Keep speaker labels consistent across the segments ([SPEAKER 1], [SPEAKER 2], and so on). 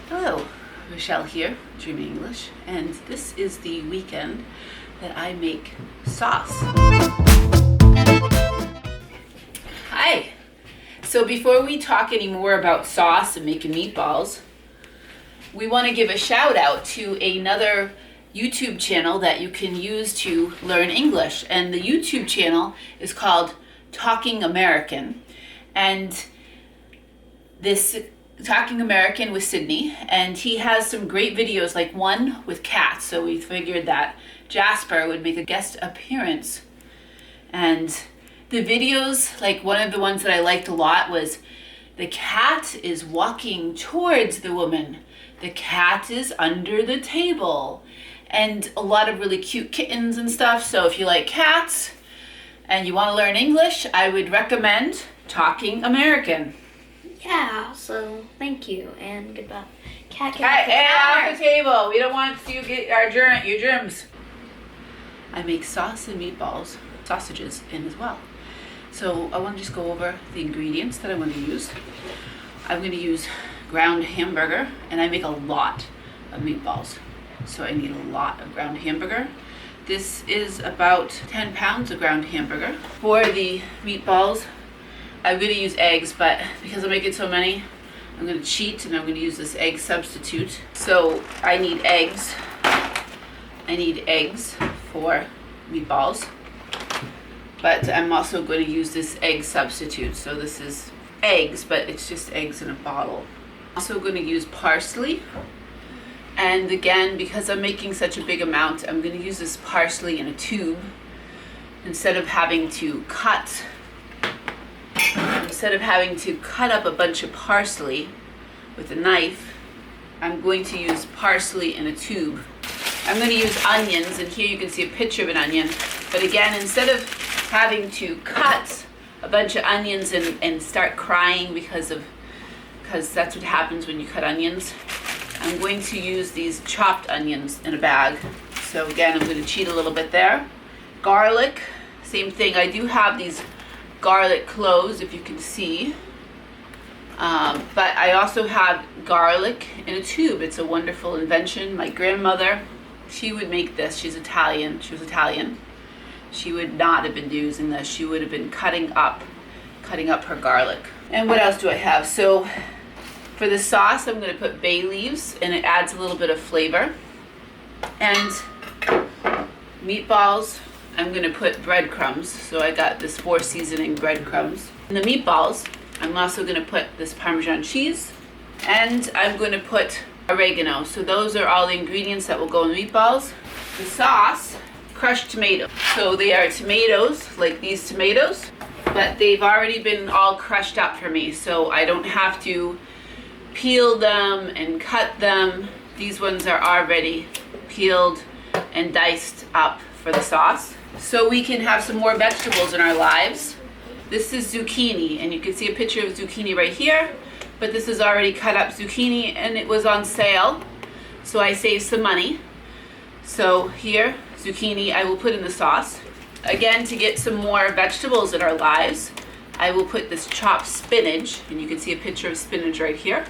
[SPEAKER 1] Hello, Rochelle here, Dreaming English, and this is the weekend that I make sauce. Hi! So before we talk any more about sauce and making meatballs, we want to give a shout out to another YouTube channel that you can use to learn English. And the YouTube channel is called Talking American. And this Talking American with Sydney, and he has some great videos, like one with cats. So we figured that Jasper would make a guest appearance. And the videos, like one of the ones that I liked a lot was the cat is walking towards the woman. The cat is under the table. And a lot of really cute kittens and stuff. So if you like cats and you want to learn English, I would recommend Talking American.
[SPEAKER 2] Yeah, so thank you and goodbye. Cat
[SPEAKER 1] off the table. We don't want you to get your germs. I make sauce and meatballs, sausages in as well. So I want to just go over the ingredients that I'm going to use. I'm going to use ground hamburger, and I make a lot of meatballs. So I need a lot of ground hamburger. This is about 10 pounds of ground hamburger. For the meatballs, I'm going to use eggs, but because I'm making so many, I'm going to cheat and I'm going to use this egg substitute. So I need eggs. I need eggs for meatballs, but I'm also going to use this egg substitute. So this is eggs, but it's just eggs in a bottle. I'm also going to use parsley. And again, because I'm making such a big amount, I'm going to use this parsley in a tube instead of having to cut up a bunch of parsley with a knife. I'm going to use parsley in a tube. I'm going to use onions, and here you can see a picture of an onion. But again, instead of having to cut a bunch of onions and start crying because that's what happens when you cut onions, I'm going to use these chopped onions in a bag. So again, I'm going to cheat a little bit there. Garlic, same thing. I do have these garlic cloves, if you can see. But I also have garlic in a tube. It's a wonderful invention. My grandmother, she would make this. She's Italian. She was Italian. She would not have been using this. She would have been cutting up her garlic. And what else do I have? So for the sauce, I'm going to put bay leaves, and it adds a little bit of flavor. And meatballs, I'm going to put breadcrumbs. So I got this 4 seasoning breadcrumbs. In the meatballs, I'm also going to put this Parmesan cheese, and I'm going to put oregano. So those are all the ingredients that will go in the meatballs. The sauce, crushed tomatoes. So they are tomatoes, like these tomatoes, but they've already been all crushed up for me. So I don't have to peel them and cut them. These ones are already peeled and diced up for the sauce. So we can have some more vegetables in our lives. This is zucchini, and you can see a picture of zucchini right here, but this is already cut up zucchini, and it was on sale, so I saved some money. So here, zucchini I will put in the sauce. Again, to get some more vegetables in our lives, I will put this chopped spinach, and you can see a picture of spinach right here.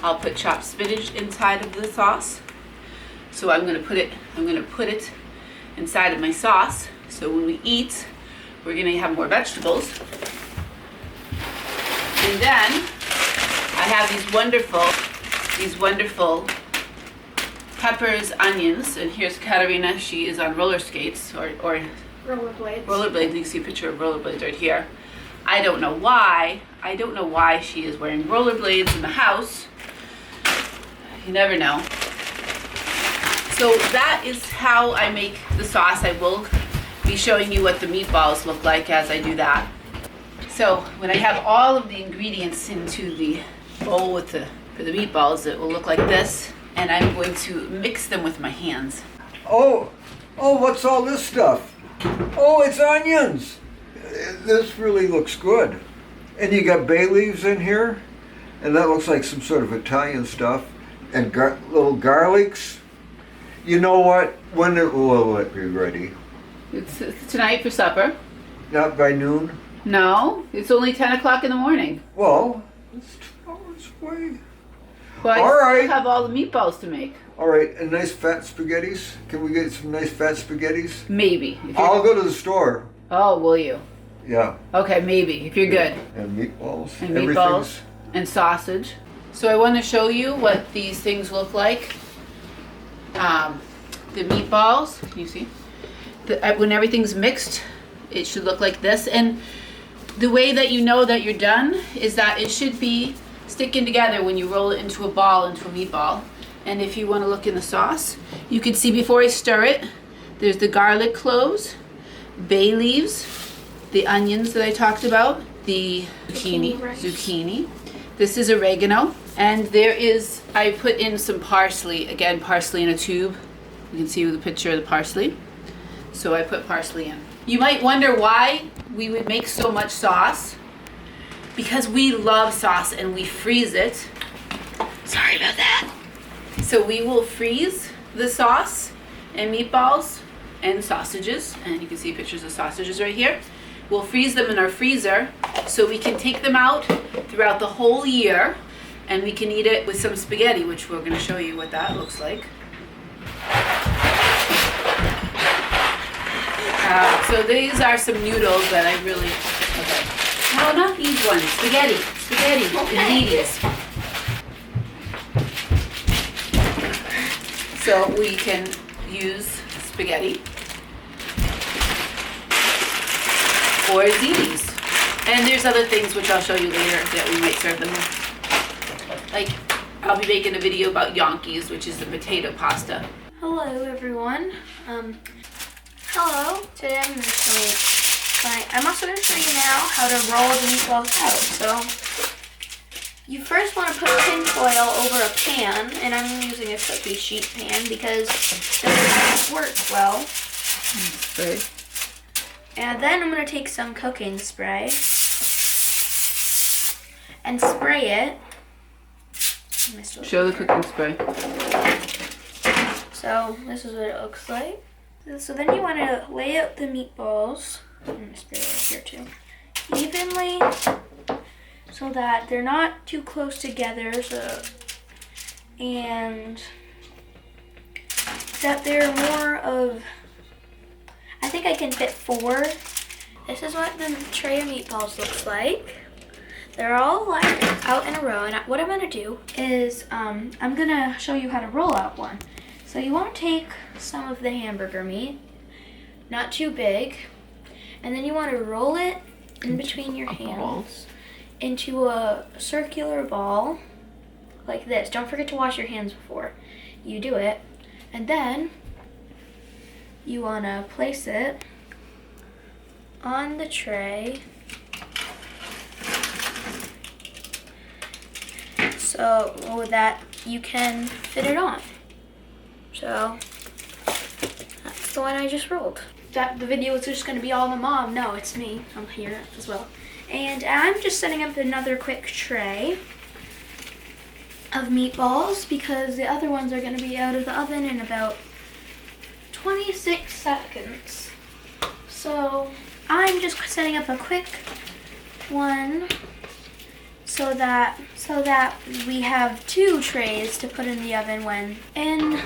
[SPEAKER 1] I'll put chopped spinach inside of the sauce. So I'm going to put it inside of my sauce. So when we eat, we're going to have more vegetables. And then I have these wonderful peppers, onions, and here's Katerina. She is on roller skates or
[SPEAKER 2] rollerblades.
[SPEAKER 1] Rollerblades. You can see a picture of rollerblades right here. I don't know why she is wearing rollerblades in the house. You never know. So that is how I make the sauce. I will be showing you what the meatballs look like as I do that. So when I have all of the ingredients into the bowl for the meatballs, it will look like this, and I'm going to mix them with my hands.
[SPEAKER 3] Oh, what's all this stuff? Oh, it's onions. This really looks good. And you got bay leaves in here, and that looks like some sort of Italian stuff, and little garlics. You know what? When will it be ready?
[SPEAKER 1] It's tonight for supper.
[SPEAKER 3] Not by noon?
[SPEAKER 1] No, it's only 10 o'clock in the morning.
[SPEAKER 3] Well, it's 2 hours away.
[SPEAKER 1] Well, I
[SPEAKER 3] All
[SPEAKER 1] still
[SPEAKER 3] right.
[SPEAKER 1] have all the meatballs to make.
[SPEAKER 3] All right, and nice fat spaghettis. Can we get some nice fat spaghettis?
[SPEAKER 1] Maybe. If you're-
[SPEAKER 3] I'll go to the store.
[SPEAKER 1] Oh, will you?
[SPEAKER 3] Yeah.
[SPEAKER 1] Okay, maybe, if you're good.
[SPEAKER 3] And meatballs.
[SPEAKER 1] And meatballs
[SPEAKER 3] Everything's-
[SPEAKER 1] and sausage. So I want to show you what these things look like. The meatballs, can you see? When everything's mixed, it should look like this. And the way that you know that you're done is that it should be sticking together when you roll it into a ball, into a meatball. And if you want to look in the sauce, you can see before I stir it, there's the garlic cloves, bay leaves, the onions that I talked about, the zucchini. This is oregano. And there is, I put in some parsley, again, parsley in a tube. You can see the picture of the parsley. So I put parsley in. You might wonder why we would make so much sauce. Because we love sauce and we freeze it. Sorry about that. So we will freeze the sauce and meatballs and sausages. And you can see pictures of sausages right here. We'll freeze them in our freezer so we can take them out throughout the whole year. And we can eat it with some spaghetti, which we're going to show you what that looks like. So these are some noodles that I really, okay. No, not these ones, spaghetti, paninis. So we can use spaghetti or zitis. And there's other things which I'll show you later that we might serve them with. Like, I'll be making a video about Yonkis, which is the potato pasta.
[SPEAKER 2] Hello, everyone. Hello. Today I'm going to show you. I'm also going to show you now how to roll the meatballs out. So, you first want to put tin foil over a pan, and I'm using a cookie sheet pan because it works well.
[SPEAKER 1] Right.
[SPEAKER 2] And then I'm going to take some cooking spray and spray it.
[SPEAKER 1] Show the cooking spray.
[SPEAKER 2] So this is what it looks like. So then you want to lay out the meatballs, I'm going to spray it here too, evenly so that they're not too close together, and that they're more of, I think I can fit 4. This is what the tray of meatballs looks like. They're all like out in a row, and what I'm gonna do is I'm gonna show you how to roll out one. So you want to take some of the hamburger meat, not too big, and then you want to roll it in between your hands into a circular ball like this. Don't forget to wash your hands before you do it. And then you want to place it on the tray so that you can fit it on. So that's the one I just rolled. The video is just going to be all the mom. No, it's me. I'm here as well. And I'm just setting up another quick tray of meatballs because the other ones are going to be out of the oven in about 26 seconds. So I'm just setting up a quick one so that we have 2 trays to put in the oven when in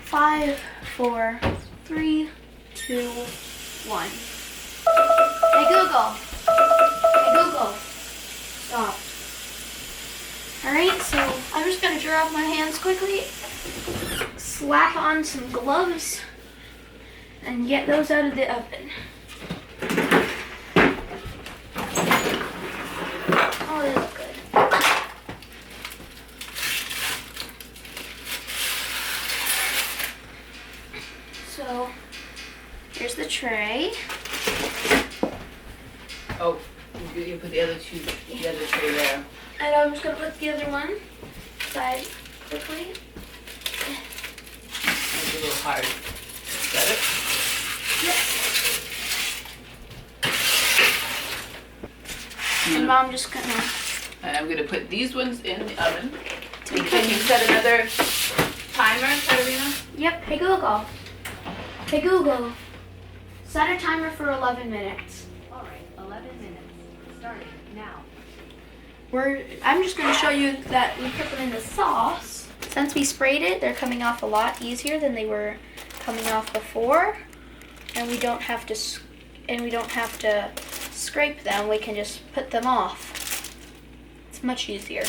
[SPEAKER 2] 5, 4, 3, 2, 1. Hey Google. Hey Google. Stop. Alright, so I'm just gonna dry off my hands quickly, slap on some gloves, and get those out of the oven. Oh, they look good. So, here's the tray.
[SPEAKER 1] Oh, you put the other tray there.
[SPEAKER 2] And I'm just gonna put the other one aside quickly.
[SPEAKER 1] It's a little hard. Got it?
[SPEAKER 2] Yep. And Mom just gonna.
[SPEAKER 1] And I'm gonna put these ones in the oven. And can you set another timer, Katarina?
[SPEAKER 2] Yep. Hey Google. Hey Google. Set a timer for 11 minutes.
[SPEAKER 4] All right, 11 minutes. Starting now.
[SPEAKER 2] I'm just going to show you that we put them in the sauce. Since we sprayed it, they're coming off a lot easier than they were coming off before, and we don't have to scrape them. We can just put them off. It's much easier.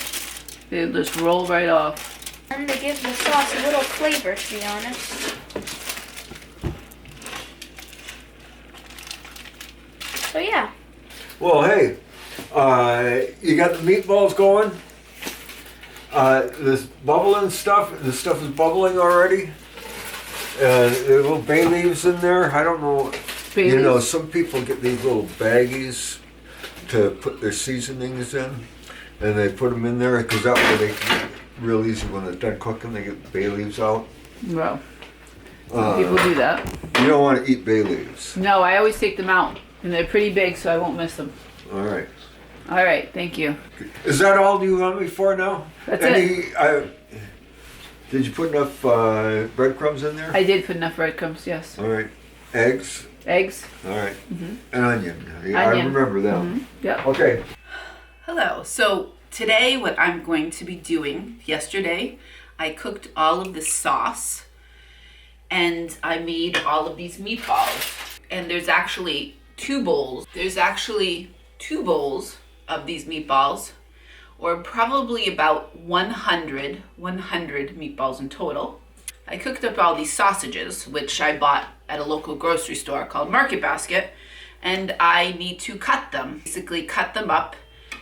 [SPEAKER 1] They just roll right off.
[SPEAKER 2] And they give the sauce a little flavor, to be honest. So yeah.
[SPEAKER 3] Well, hey, you got the meatballs going. This bubbling stuff. This stuff is bubbling already. And there are little bay leaves in there. I don't know. You know, some people get these little baggies to put their seasonings in, and they put them in there because that way they can get real easy when they're done cooking. They get the bay leaves out.
[SPEAKER 1] Well, some people do that.
[SPEAKER 3] You don't want to eat bay leaves.
[SPEAKER 1] No, I always take them out, and they're pretty big, so I won't miss them.
[SPEAKER 3] All right.
[SPEAKER 1] All right, thank you.
[SPEAKER 3] Is that all you want me for now?
[SPEAKER 1] That's it.
[SPEAKER 3] Did you put enough breadcrumbs in there?
[SPEAKER 1] I did put enough breadcrumbs, yes.
[SPEAKER 3] All right. Eggs?
[SPEAKER 1] Eggs.
[SPEAKER 3] All right.
[SPEAKER 1] Mm-hmm.
[SPEAKER 3] An onion.
[SPEAKER 1] Onion.
[SPEAKER 3] I remember them.
[SPEAKER 1] Mm-hmm. Yep.
[SPEAKER 3] Okay.
[SPEAKER 1] Hello. So today what I'm going to be doing, yesterday I cooked all of this sauce and I made all of these meatballs. And there's actually 2 bowls. There's actually 2 bowls of these meatballs, or probably about 100 meatballs in total. I cooked up all these sausages, which I bought at a local grocery store called Market Basket, and I need to cut them. Basically cut them up,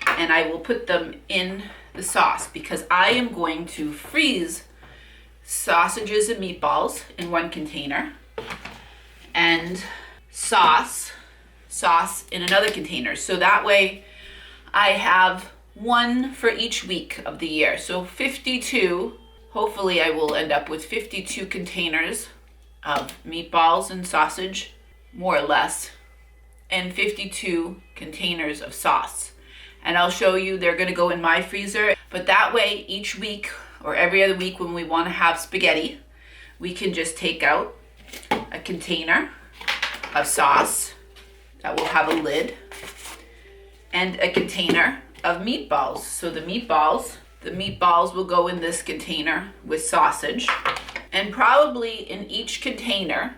[SPEAKER 1] and I will put them in the sauce because I am going to freeze sausages and meatballs in one container and sauce in another container. So that way I have one for each week of the year. So 52, hopefully I will end up with 52 containers of meatballs and sausage, more or less, and 52 containers of sauce. And I'll show you, they're gonna go in my freezer, but that way each week or every other week when we wanna have spaghetti, we can just take out a container of sauce that will have a lid and a container of meatballs. So the meatballs will go in this container with sausage, and probably in each container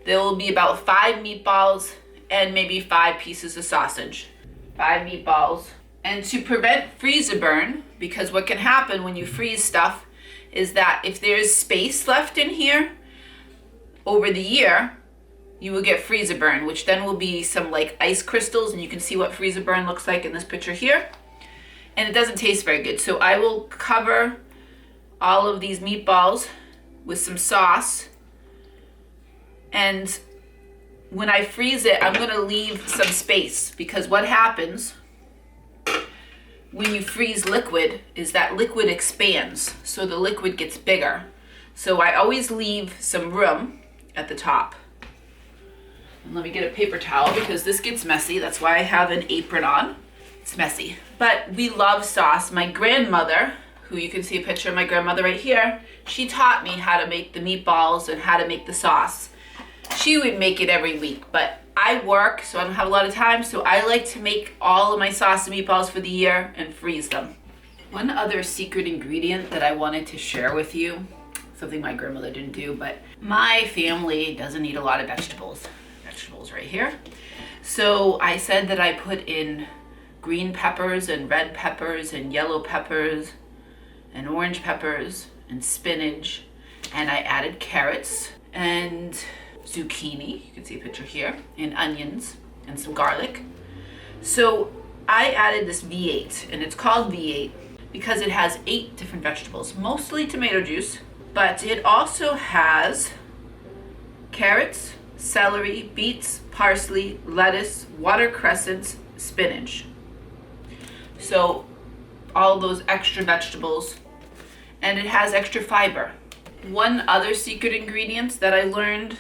[SPEAKER 1] there will be about 5 meatballs and maybe 5 pieces of sausage. 5 meatballs. And to prevent freezer burn, because what can happen when you freeze stuff is that if there's space left in here over the year, you will get freezer burn, which then will be some like ice crystals, and you can see what freezer burn looks like in this picture here. And it doesn't taste very good. So I will cover all of these meatballs with some sauce, and when I freeze it, I'm gonna leave some space, because what happens when you freeze liquid is that liquid expands, so the liquid gets bigger. So I always leave some room at the top. And let me get a paper towel because this gets messy. That's why I have an apron on. It's messy. But we love sauce. My grandmother, who you can see a picture of my grandmother right here, she taught me how to make the meatballs and how to make the sauce. She would make it every week, but I work, so I don't have a lot of time, so I like to make all of my sauce and meatballs for the year and freeze them. One other secret ingredient that I wanted to share with you, something my grandmother didn't do, but my family doesn't eat a lot of vegetables. Vegetables right here. So I said that I put in green peppers and red peppers and yellow peppers and orange peppers and spinach, and I added carrots and zucchini, you can see a picture here, and onions and some garlic. So I added this V8, and it's called V8 because it has 8 different vegetables, mostly tomato juice, but it also has carrots, celery, beets, parsley, lettuce, watercressants, spinach. So all those extra vegetables, and it has extra fiber. One other secret ingredient that I learned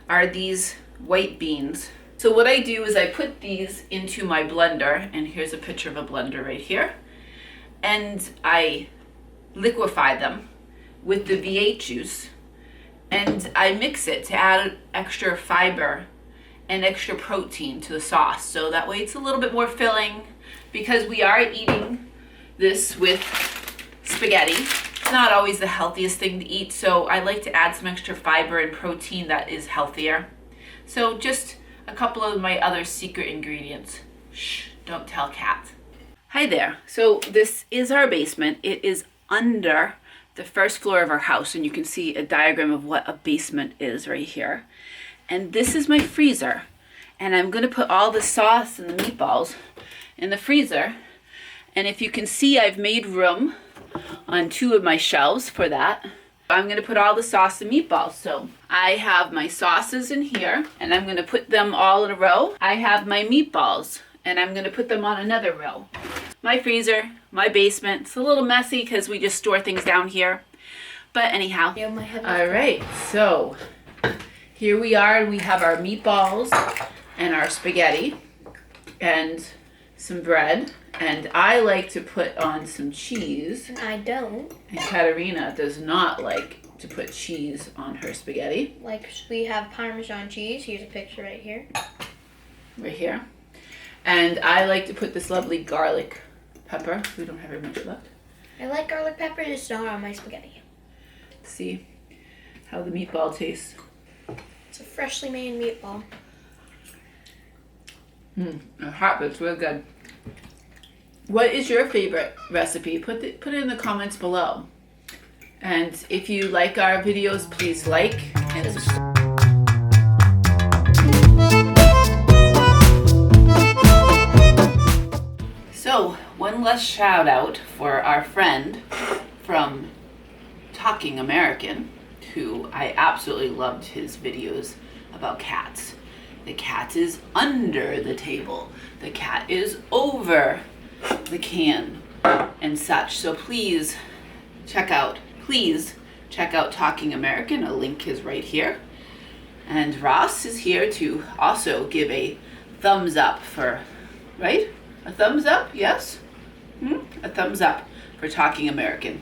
[SPEAKER 1] are these white beans. So what I do is I put these into my blender, and here's a picture of a blender right here, and I liquefy them with the V8 juice, and I mix it to add extra fiber and extra protein to the sauce, so that way it's a little bit more filling, because we are eating this with spaghetti. It's not always the healthiest thing to eat, so I like to add some extra fiber and protein that is healthier. So just a couple of my other secret ingredients. Shh, don't tell Kat. Hi there. So this is our basement. It is under the first floor of our house, and you can see a diagram of what a basement is right here. And this is my freezer, and I'm going to put all the sauce and the meatballs in the freezer. And if you can see, I've made room on 2 of my shelves for that. I'm going to put all the sauce and meatballs. So I have my sauces in here, and I'm going to put them all in a row. I have my meatballs, and I'm going to put them on another row. My freezer, my basement. It's a little messy because we just store things down here. But anyhow. All right, so here we are. We have our meatballs and our spaghetti and some bread. And I like to put on some cheese.
[SPEAKER 2] I don't.
[SPEAKER 1] And Katerina does not like to put cheese on her spaghetti.
[SPEAKER 2] Like, we have Parmesan cheese. Here's a picture right here.
[SPEAKER 1] Right here. And I like to put this lovely garlic pepper. We don't have very much left.
[SPEAKER 2] I like garlic pepper, just not on my spaghetti.
[SPEAKER 1] See how the meatball tastes.
[SPEAKER 2] It's a freshly made meatball.
[SPEAKER 1] It's hot, but it's real good. What is your favorite recipe? Put it in the comments below. And if you like our videos, please like and subscribe. So, one less shout out for our friend from Talking American, who I absolutely loved his videos about cats. The cat is under the table. The cat is over the can and such. So please check out Talking American. A link is right here. And Ross is here to also give a thumbs up for, right? A thumbs up, yes? A thumbs up for Talking American.